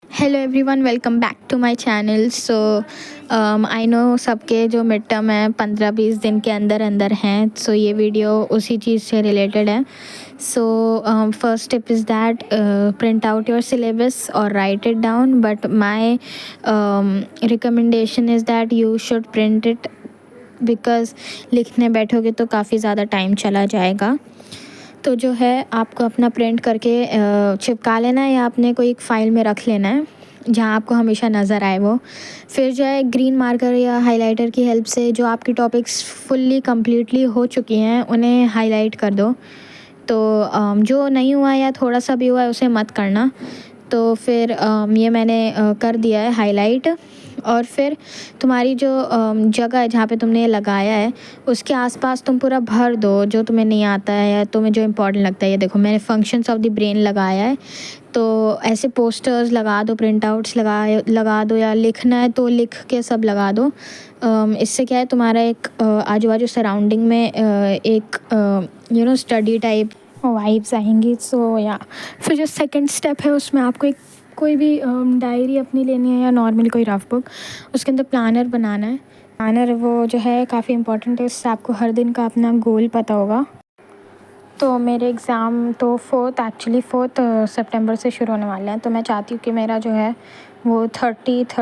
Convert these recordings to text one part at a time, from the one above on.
Hello everyone, welcome back to my channel. I know सबके जो mid term है 15-20 दिन के अंदर अंदर हैं, सो ये वीडियो उसी चीज़ से रिलेटेड है। First step is that print out your syllabus और write it down, but my recommendation is that you should print it, because लिखने बैठोगे तो काफ़ी ज़्यादा टाइम चला जाएगा। तो जो है आपको अपना प्रिंट करके चिपका लेना है या अपने कोई एक फ़ाइल में रख लेना है जहाँ आपको हमेशा नज़र आए वो। फिर जो है ग्रीन मार्कर या हाइलाइटर की हेल्प से जो आपकी टॉपिक्स फुल्ली कम्प्लीटली हो चुकी हैं उन्हें हाईलाइट कर दो। तो जो नहीं हुआ या थोड़ा सा भी हुआ है उसे मत करना। तो फिर ये मैंने कर दिया है हाईलाइट। और फिर तुम्हारी जो जगह है जहाँ पे तुमने ये लगाया है उसके आसपास तुम पूरा भर दो जो तुम्हें नहीं आता है या तुम्हें जो इम्पोर्टेंट लगता है। ये देखो मैंने फंक्शंस ऑफ द ब्रेन लगाया है। तो ऐसे पोस्टर्स लगा दो, प्रिंट आउट्स लगा दो, या लिखना है तो लिख के सब लगा दो। इससे क्या है तुम्हारा एक आजू बाजू सराउंडिंग में एक स्टडी टाइप वाइब्स आएंगी। फिर जो सेकंड स्टेप है उसमें आपको एक कोई भी डायरी अपनी लेनी है या नॉर्मली कोई रफ बुक, उसके अंदर प्लानर बनाना है। प्लानर वो जो है काफ़ी इंपॉर्टेंट है, इससे आपको हर दिन का अपना गोल पता होगा। तो मेरे एग्ज़ाम तो फोर्थ सितंबर से शुरू होने वाले हैं, तो मैं चाहती हूँ कि मेरा जो है वो 28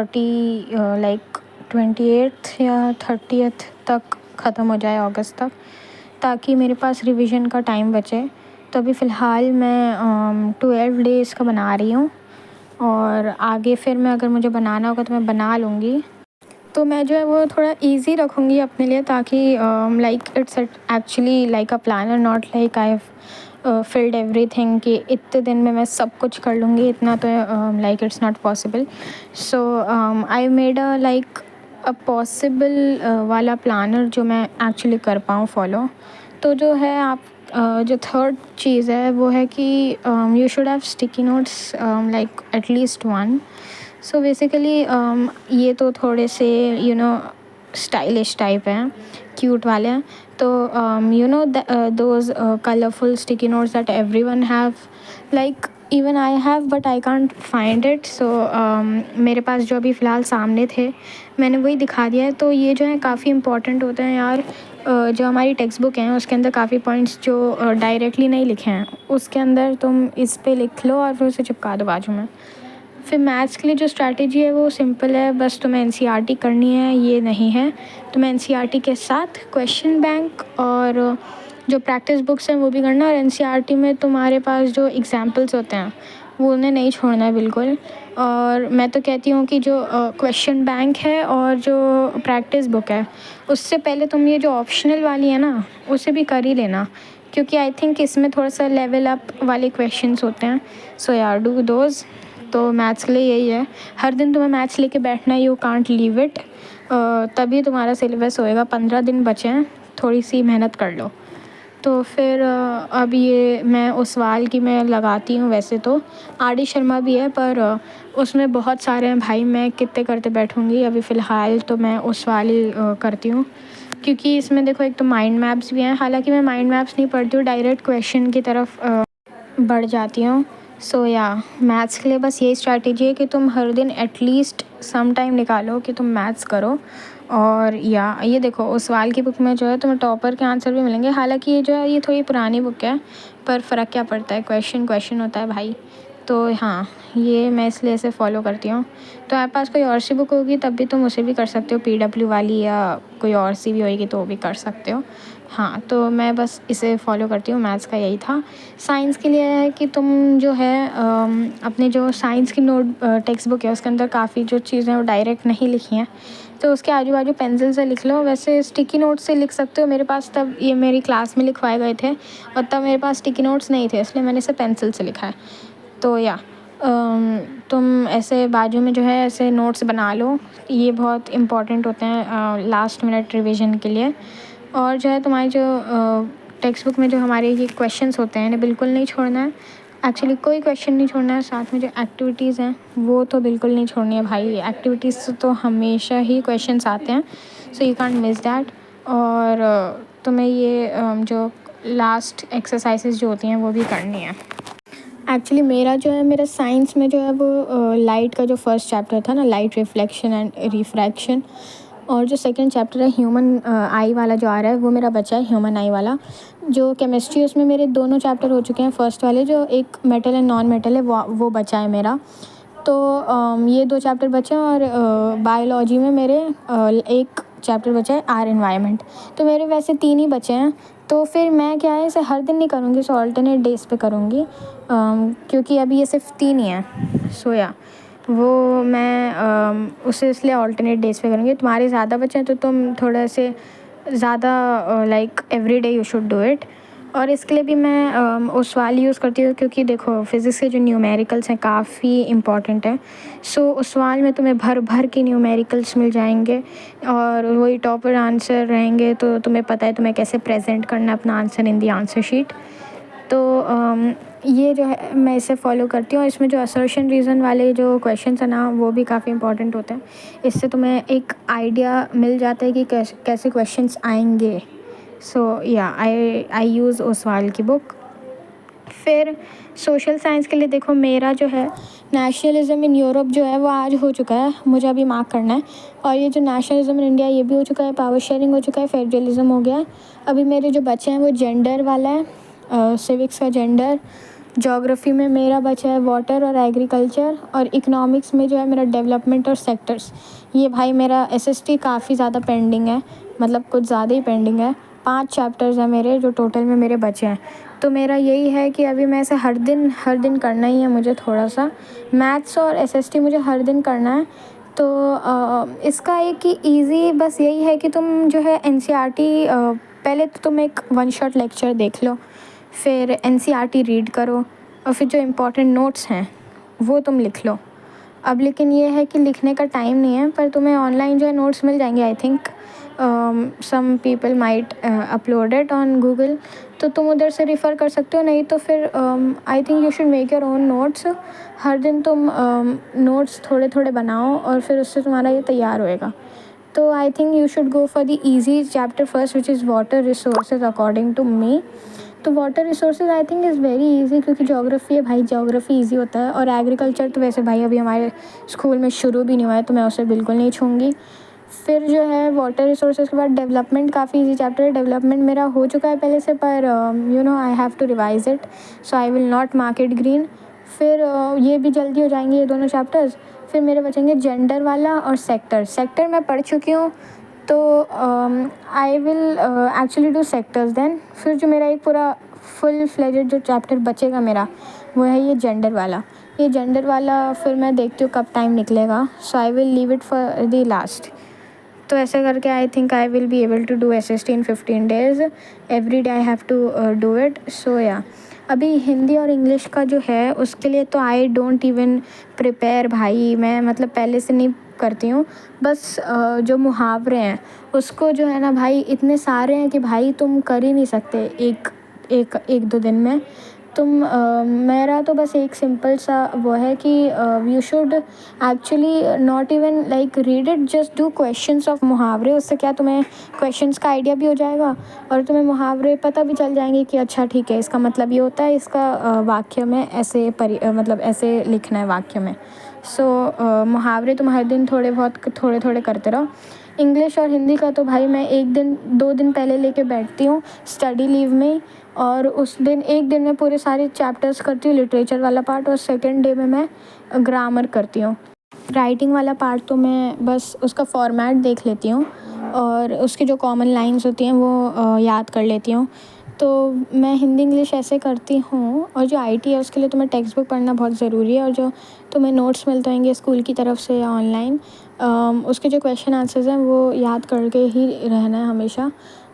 या 30 तक ख़त्म हो जाए, अगस्त तक, ताकि मेरे पास रिवीजन का टाइम बचे। तो अभी फ़िलहाल मैं 12 डेज़ का बना रही हूँ और आगे फिर मैं अगर मुझे बनाना होगा तो मैं बना लूँगी। तो मैं जो है वो थोड़ा इजी रखूँगी अपने लिए, ताकि like it's actually like a planner, not like I have filled everything कि इतने दिन में मैं सब कुछ कर लूँगी। इतना तो like it's not possible. So I made a like a possible वाला प्लानर जो मैं एक्चुअली कर पाऊँ फॉलो। तो जो है आप जो थर्ड चीज़ है वो है कि you should have sticky notes like at least one. So basically ये तो थोड़े से स्टाइलिश टाइप हैं, क्यूट वाले हैं। तो those colourful sticky notes that everyone have, like even I have, but I can't find it. मेरे पास जो अभी फ़िलहाल सामने थे मैंने वही दिखा दिया है। तो ये जो है काफ़ी इंपॉर्टेंट होते हैं यार। जो हमारी टेक्स्ट बुक हैं उसके अंदर काफ़ी पॉइंट्स जो डायरेक्टली नहीं लिखे हैं उसके अंदर तुम इस पे लिख लो और फिर उसे चिपका दो बाजू में। फिर मैथ्स के लिए जो स्ट्रैटेजी है वो सिंपल है, बस तुम्हें एनसीईआरटी करनी है, ये नहीं है। तुम्हें एनसीईआरटी के साथ क्वेश्चन बैंक और जो प्रैक्टिस बुक्स हैं वो भी करना है। और एनसीईआरटी में तुम्हारे पास जो एग्जाम्पल्स होते हैं वो उन्हें नहीं छोड़ना है बिल्कुल। और मैं तो कहती हूँ कि जो क्वेश्चन बैंक है और जो प्रैक्टिस बुक है उससे पहले तुम ये जो ऑप्शनल वाली है ना उसे भी कर ही लेना, क्योंकि आई थिंक इसमें थोड़ा सा लेवल अप वाले क्वेश्चंस होते हैं। सो यार डू दोज। तो मैथ्स के लिए यही है, हर दिन तुम्हें मैथ्स लेके बैठना है, यू कांट लीव इट। तभी तुम्हारा सिलेबस होएगा। 15 दिन बचे हैं, थोड़ी सी मेहनत कर लो। तो फिर अब ये मैं ओसवाल की मैं लगाती हूँ। वैसे तो आर.डी. शर्मा भी है पर उसमें बहुत सारे हैं भाई, मैं कितने करते बैठूँगी। अभी फ़िलहाल तो मैं ओसवाल ही करती हूँ, क्योंकि इसमें देखो एक तो माइंड मैप्स भी हैं। हालांकि मैं माइंड मैप्स नहीं पढ़ती हूँ, डायरेक्ट क्वेश्चन की तरफ बढ़ जाती हूँ। मैथ्स के लिए बस यही स्ट्रैटेजी है कि तुम हर दिन एटलीस्ट सम टाइम निकालो कि तुम मैथ्स करो। और ये देखो ओसवाल की बुक में जो है तुम्हें टॉपर के आंसर भी मिलेंगे। हालांकि ये जो है ये थोड़ी पुरानी बुक है, पर फ़र्क क्या पड़ता है, क्वेश्चन क्वेश्चन होता है भाई। तो हाँ, ये मैं इसलिए इसे फॉलो करती हूँ। तो आपके पास कोई और सी बुक होगी तब भी तुम उसे भी कर सकते हो, पीडब्ल्यू वाली या कोई और सी भी होएगी तो वो भी कर सकते हो। हाँ, तो मैं बस इसे फॉलो करती हूँ। मैथ्स का यही था। साइंस के लिए है कि तुम जो है अपने जो साइंस की टेक्स्ट बुक है उसके अंदर काफ़ी जो चीज़ें वो डायरेक्ट नहीं लिखी हैं, तो उसके आजू बाजू पेंसिल से लिख लो। वैसे स्टिकी नोट से लिख सकते हो। मेरे पास तब ये मेरी क्लास में लिखवाए गए थे और तब मेरे पास स्टिकी नोट्स नहीं थे, इसलिए मैंने इसे पेंसिल से लिखा है। तो तुम ऐसे बाजू में जो है ऐसे नोट्स बना लो, ये बहुत इम्पॉर्टेंट होते हैं लास्ट मिनट रिवीजन के लिए। और जो है तुम्हारी जो टेक्स्ट बुक में जो हमारे ये क्वेश्चंस होते हैं इन्हें बिल्कुल नहीं छोड़ना है। एक्चुअली कोई क्वेश्चन नहीं छोड़ना है। साथ में जो एक्टिविटीज़ हैं वो तो बिल्कुल नहीं छोड़नी है भाई। एक्टिविटीज़ से तो हमेशा ही क्वेश्चंस आते हैं, so you can't miss that. और तुम्हें ये जो लास्ट एक्सरसाइजेज जो होती हैं वो भी करनी है। एक्चुअली मेरा जो है, मेरा साइंस में जो है वो लाइट का जो फर्स्ट चैप्टर था ना, लाइट रिफ्लेक्शन एंड रिफ्रैक्शन, और जो सेकंड चैप्टर है ह्यूमन आई वाला जो आ रहा है वो मेरा बचा है, ह्यूमन आई वाला। जो केमिस्ट्री उसमें मेरे दोनों चैप्टर हो चुके हैं, फर्स्ट वाले जो एक मेटल एंड नॉन मेटल है वो बचा है मेरा। तो ये 2 चैप्टर बचे हैं, और बायोलॉजी में मेरे एक चैप्टर बचा है, आर एनवायरनमेंट। तो मेरे वैसे 3 ही बचे हैं। तो फिर मैं क्या है, इसे हर दिन नहीं करूँगी, इसे ऑल्टरनेट डेज़ पे करूँगी, क्योंकि अभी ये सिर्फ 3 ही हैं। सो या वो मैं उसे इसलिए ऑल्टरनेट डेज़ पे करूँगी। तुम्हारे ज़्यादा बचे हैं तो तुम थोड़ा से ज़्यादा like everyday you should do it. और इसके लिए भी मैं ओसवाल यूज़ करती हूँ, क्योंकि देखो फिज़िक्स के जो न्यूमेरिकल्स हैं काफ़ी इंपॉर्टेंट हैं। सो ओसवाल में तुम्हें भर भर के न्यूमेरिकल्स मिल जाएंगे, और वही टॉपर आंसर रहेंगे, तो तुम्हें पता है तुम्हें कैसे प्रेजेंट करना है अपना answer in the answer sheet. तो ये जो है मैं इसे फॉलो करती हूँ, और इसमें जो असर्शन रीज़न वाले जो क्वेश्चंस हैं ना, वो भी काफ़ी इंपॉर्टेंट होते हैं। इससे तुम्हें एक आइडिया मिल जाता है कि कैसे क्वेश्चंस आएंगे। सो या आई यूज़ ओसवाल की बुक। फिर सोशल साइंस के लिए देखो, मेरा जो है नेशनलिज्म इन यूरोप जो है वो आज हो चुका है, मुझे अभी मार्क करना है। और ये जो नेशनलिज्म इन इंडिया ये भी हो चुका है, पावर शेयरिंग हो चुका है, फेडरलिज्म हो गया है। अभी मेरे जो बचे हैं वो जेंडर वाला है, सिविक्स का जेंडर। ज्योग्राफी में मेरा बचा है वाटर और एग्रीकल्चर, और इकोनॉमिक्स में जो है मेरा डेवलपमेंट और सेक्टर्स। ये भाई मेरा एसएसटी काफ़ी ज़्यादा पेंडिंग है, मतलब कुछ ज़्यादा ही पेंडिंग है। 5 चैप्टर्स हैं मेरे जो टोटल में मेरे बचे हैं। तो मेरा यही है कि अभी मैं ऐसे हर दिन करना ही है मुझे। थोड़ा सा मैथ्स और एसएसटी मुझे हर दिन करना है। तो इसका एक ही ईज़ी बस यही है कि तुम जो है एनसीईआरटी पहले तो तुम एक 1 शॉट लेक्चर देख लो, फिर एनसीईआरटी रीड करो, और फिर जो इम्पोर्टेंट नोट्स हैं वो तुम लिख लो। अब लेकिन ये है कि लिखने का टाइम नहीं है, पर तुम्हें ऑनलाइन जो है नोट्स मिल जाएंगे। I think some people might upload it on Google, तो तुम उधर से रिफ़र कर सकते हो। नहीं तो फिर I think you should make your own notes. हर दिन तुम नोट्स थोड़े थोड़े बनाओ, और फिर उससे तुम्हारा ये तैयार होएगा। तो I think you should go for the easy chapter first, which is water resources according to me. तो water resources I think is very easy, क्योंकि ज्योग्राफी है भाई, ज्योग्राफी इजी होता है। और एग्रीकल्चर तो वैसे भाई अभी हमारे स्कूल में शुरू भी नहीं हुआ है, तो मैं उसे बिल्कुल नहीं छूँगी। फिर जो है वाटर रिसोर्सेज के बाद डेवलपमेंट काफ़ी इजी चैप्टर है। डेवलपमेंट मेरा हो चुका है पहले से, पर you know I have to revise it, so I will not mark it green. फिर ये भी जल्दी हो जाएंगे ये दोनों चैप्टर्स। फिर मेरे बचेंगे जेंडर वाला और सेक्टर मैं पढ़ चुकी हूँ, तो I will actually do sectors then. फिर जो मेरा एक पूरा फुल फ्लेजेड जो चैप्टर बचेगा मेरा, वो है ये जेंडर वाला। ये जेंडर वाला फिर मैं देखती हूँ कब टाइम निकलेगा, so I will leave it for the last. तो ऐसे करके I think I will be able to do SST in 15 days. Every day I have to do it. So yeah अभी हिंदी और इंग्लिश का जो है उसके लिए तो आई डोंट इवन प्रिपेयर भाई। मैं मतलब पहले से नहीं करती हूँ। बस जो मुहावरे हैं उसको जो है ना भाई, इतने सारे हैं कि भाई तुम कर ही नहीं सकते एक दो दिन में। तुम मेरा तो बस एक सिंपल सा वो है कि you should actually not even like read it, just do questions of मुहावरे। उससे क्या तुम्हें क्वेश्चंस का आइडिया भी हो जाएगा, और तुम्हें मुहावरे पता भी चल जाएंगे कि अच्छा ठीक है इसका मतलब ये होता है, इसका वाक्य में ऐसे मतलब ऐसे लिखना है वाक्य में। सो मुहावरे तुम हर दिन थोड़े थोड़े करते रहो। इंग्लिश और हिंदी का तो भाई मैं 1 दिन 2 दिन पहले लेके बैठती हूँ स्टडी लीव में, और उस दिन एक दिन में पूरे सारे चैप्टर्स करती हूँ, लिटरेचर वाला पार्ट, और सेकेंड डे में मैं ग्रामर करती हूँ। राइटिंग वाला पार्ट तो मैं बस उसका फॉर्मेट देख लेती हूँ, और उसकी जो कॉमन लाइंस होती हैं वो याद कर लेती हूँ। तो मैं हिंदी इंग्लिश ऐसे करती हूँ। और जो आईटी है उसके लिए तुम्हें टेक्स्ट बुक पढ़ना बहुत ज़रूरी है, और जो तुम्हें नोट्स मिलते होंगे स्कूल की तरफ से या ऑनलाइन, उसके जो क्वेश्चन आंसर्स हैं वो याद करके ही रहना है हमेशा।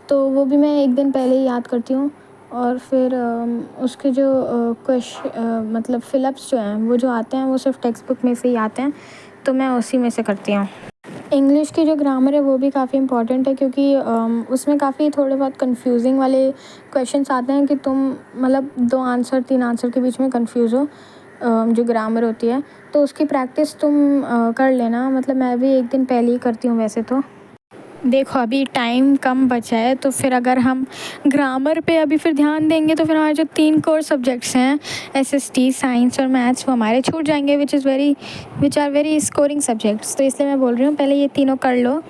तो वो भी मैं 1 दिन पहले ही याद करती हूँ। और फिर उसके जो मतलब फ़िलअप्स जो हैं वो जो आते हैं वो सिर्फ टेक्स्ट बुक में से ही आते हैं, तो मैं उसी में से करती हूँ। इंग्लिश की जो ग्रामर है वो भी काफ़ी इम्पॉर्टेंट है, क्योंकि उसमें काफ़ी थोड़े बहुत कंफ्यूजिंग वाले क्वेश्चंस आते हैं कि तुम मतलब 2 आंसर 3 आंसर के बीच में कंफ्यूज हो। जो ग्रामर होती है तो उसकी प्रैक्टिस तुम कर लेना। मतलब मैं भी 1 दिन पहले ही करती हूँ वैसे तो। देखो अभी टाइम कम बचा है, तो फिर अगर हम ग्रामर पे अभी फिर ध्यान देंगे तो फिर हमारे जो 3 कोर सब्जेक्ट्स हैं एसएसटी, साइंस और मैथ्स, वो हमारे छूट जाएंगे, which are very scoring subjects. तो इसलिए मैं बोल रही हूँ पहले ये तीनों कर लो,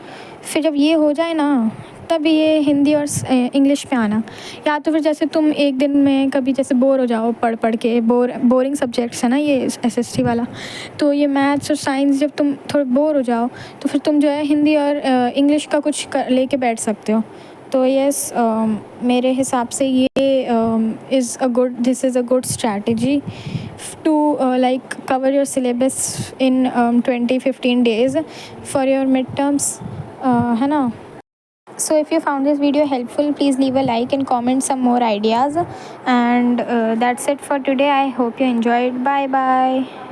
फिर जब ये हो जाए ना तब ये हिंदी और इंग्लिश पे आना। या तो फिर जैसे तुम एक दिन में कभी जैसे बोर हो जाओ पढ़ पढ़ के, बोरिंग सब्जेक्ट्स है ना ये एसएसटी वाला, तो ये मैथ्स और साइंस जब तुम थोड़े बोर हो जाओ तो फिर तुम जो है हिंदी और इंग्लिश का कुछ लेके बैठ सकते हो। तो यस, मेरे हिसाब से ये this is a good strategy to like cover your syllabus in 20-15 days for your mid terms, है ना। So if you found this video helpful, please leave a like and comment some more ideas, and that's it for today. I hope you enjoyed. Bye bye.